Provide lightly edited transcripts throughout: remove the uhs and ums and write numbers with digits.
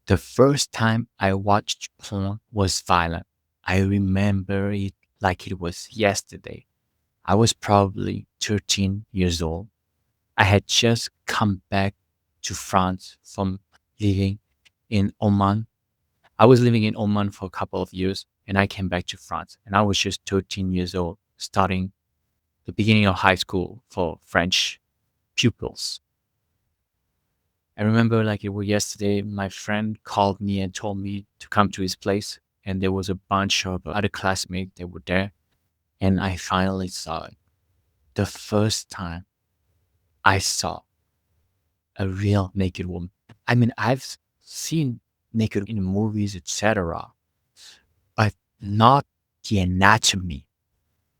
The first time I watched porn was violent. I remember it like it was yesterday. I was probably 13 years old. I had just come back to France from living in Oman. I was living in Oman for a couple of years and I came back to France and I was just 13 years old, starting the beginning of high school for French pupils. I remember like it was yesterday, my friend called me and told me to come to his place. And there was a bunch of other classmates that were there. And I finally saw it. The first time I saw a real naked woman. I mean, I've seen naked in movies, etc., but not the anatomy.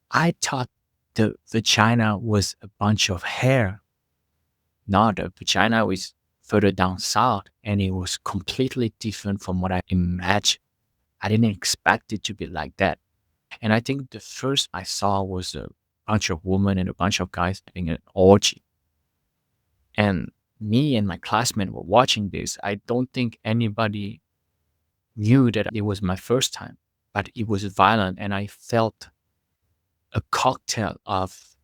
I thought the vagina was a bunch of hair. No, the vagina was further down south, and it was completely different from what I imagined. I didn't expect it to be like that. And I think the first I saw was a bunch of women and a bunch of guys having an orgy. And me and my classmate were watching this. I don't think anybody knew that it was my first time, but it was violent, and I felt a cocktail of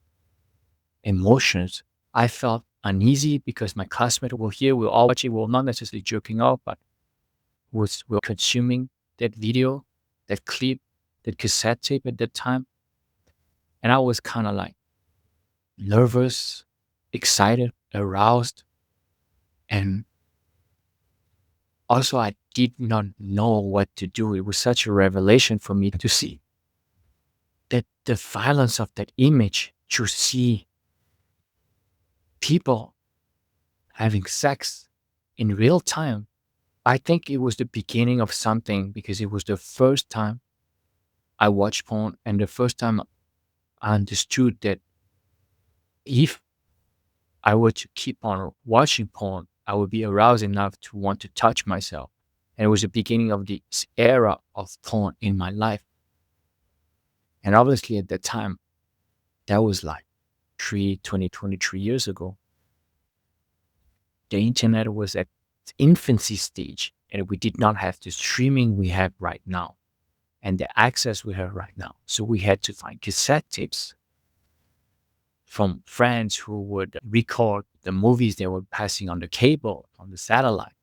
emotions. I felt uneasy because my classmates were here. We were all watching. We were not necessarily joking off, but we were consuming that video, that clip, that cassette tape at that time. And I was kind of like nervous, excited, aroused. And also, I did not know what to do. It was such a revelation for me to see that the violence of that image, to see people having sex in real time. I think it was the beginning of something because it was the first time I watched porn and the first time I understood that if I were to keep on watching porn, I would be aroused enough to want to touch myself. And it was the beginning of this era of porn in my life. And obviously at that time, that was like 23 years ago. The internet was at its infancy stage and we did not have the streaming we have right now and the access we have right now. So we had to find cassette tapes from friends who would record the movies they were passing on the cable, on the satellite.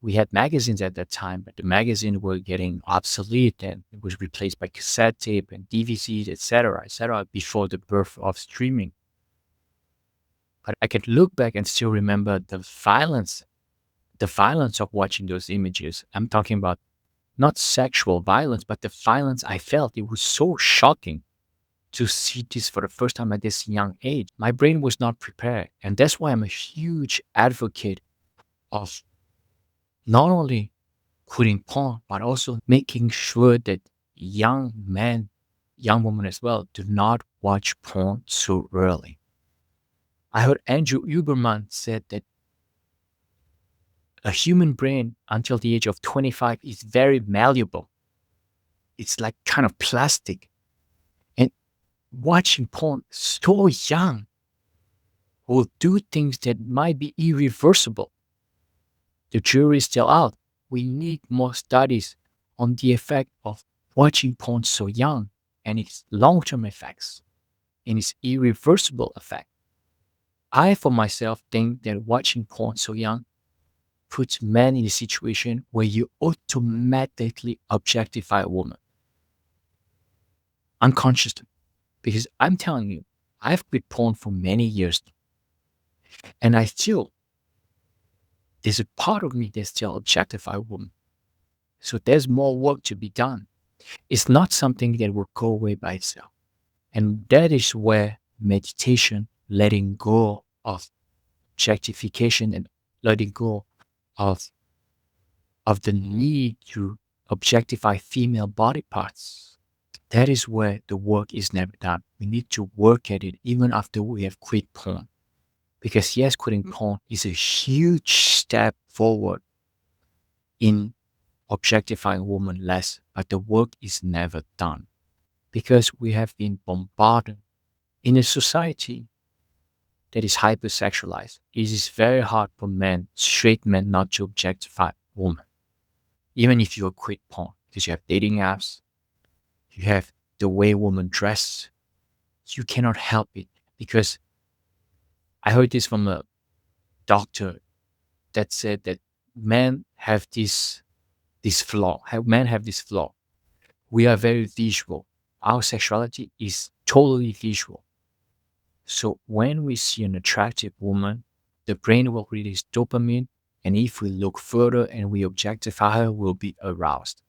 We had magazines at that time, but the magazines were getting obsolete and it was replaced by cassette tape and DVDs, etc., before the birth of streaming. But I could look back and still remember the violence of watching those images. I'm talking about not sexual violence, but the violence I felt. It was so shocking to see this for the first time at this young age. My brain was not prepared. And that's why I'm a huge advocate of not only quitting porn, but also making sure that young men, young women as well, do not watch porn so early. I heard Andrew Huberman said that a human brain until the age of 25 is very malleable. It's like kind of plastic. And watching porn so young will do things that might be irreversible. The jury is still out. We need more studies on the effect of watching porn so young and its long term effects and its irreversible effect. I, for myself, think that watching porn so young puts men in a situation where you automatically objectify a woman unconsciously. Because I'm telling you, I've quit porn for many years and I still, there's a part of me that still objectify women. So there's more work to be done. It's not something that will go away by itself. And that is where meditation, letting go of objectification and letting go of the need to objectify female body parts. That is where the work is never done. We need to work at it even after we have quit porn. Because yes, quitting porn is a huge step forward in objectifying women less, but the work is never done. Because we have been bombarded in a society that is hypersexualized. It is very hard for men, straight men, not to objectify women. even if you quit porn, because you have dating apps, you have the way women dress, you cannot help it. Because I heard this from a doctor that said that men have this flaw. Men have this flaw. We are very visual. Our sexuality is totally visual. So when we see an attractive woman, the brain will release dopamine, and if we look further and we objectify her, we'll be aroused.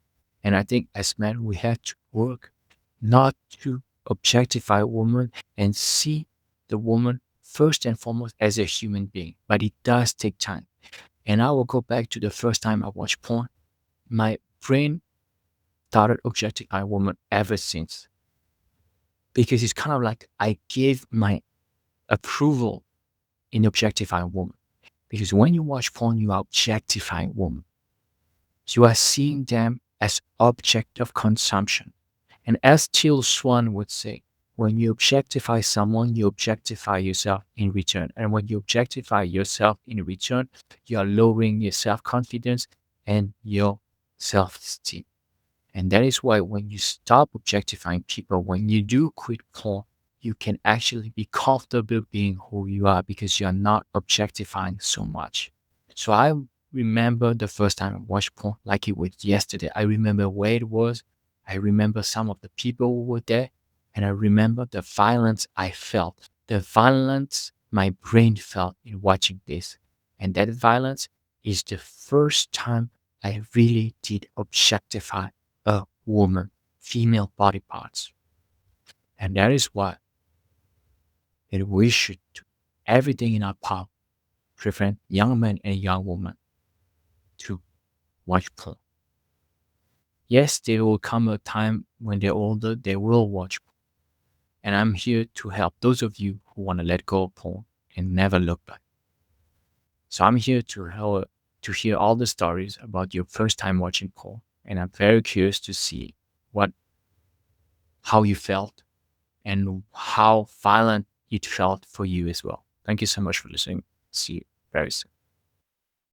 And I think as men, we have to work not to objectify a woman and see the woman first and foremost as a human being. But it does take time. And I will go back to the first time I watched porn. My brain started objectifying a woman ever since. Because it's kind of like I gave my approval in objectifying women. Because when you watch porn, you are objectifying women. You are seeing them as object of consumption. And as Till Swan would say, when you objectify someone, you objectify yourself in return. And when you objectify yourself in return, you are lowering your self confidence and your self esteem. And that is why when you stop objectifying people, when you do quit porn, you can actually be comfortable being who you are because you are not objectifying so much. So I remember the first time I watched porn like it was yesterday. I remember where it was. I remember some of the people who were there. And I remember the violence I felt, the violence my brain felt in watching this. And that violence is the first time I really did objectify a woman, female body parts. And that is why that we should do everything in our power to prevent young men and young women to watch porn. Yes, there will come a time when they're older, they will watch porn. And I'm here to help those of you who want to let go of porn and never look back. So I'm here to help to hear all the stories about your first time watching porn. And I'm very curious to see what how you felt and how violent it felt for you as well. Thank you so much for listening. See you very soon.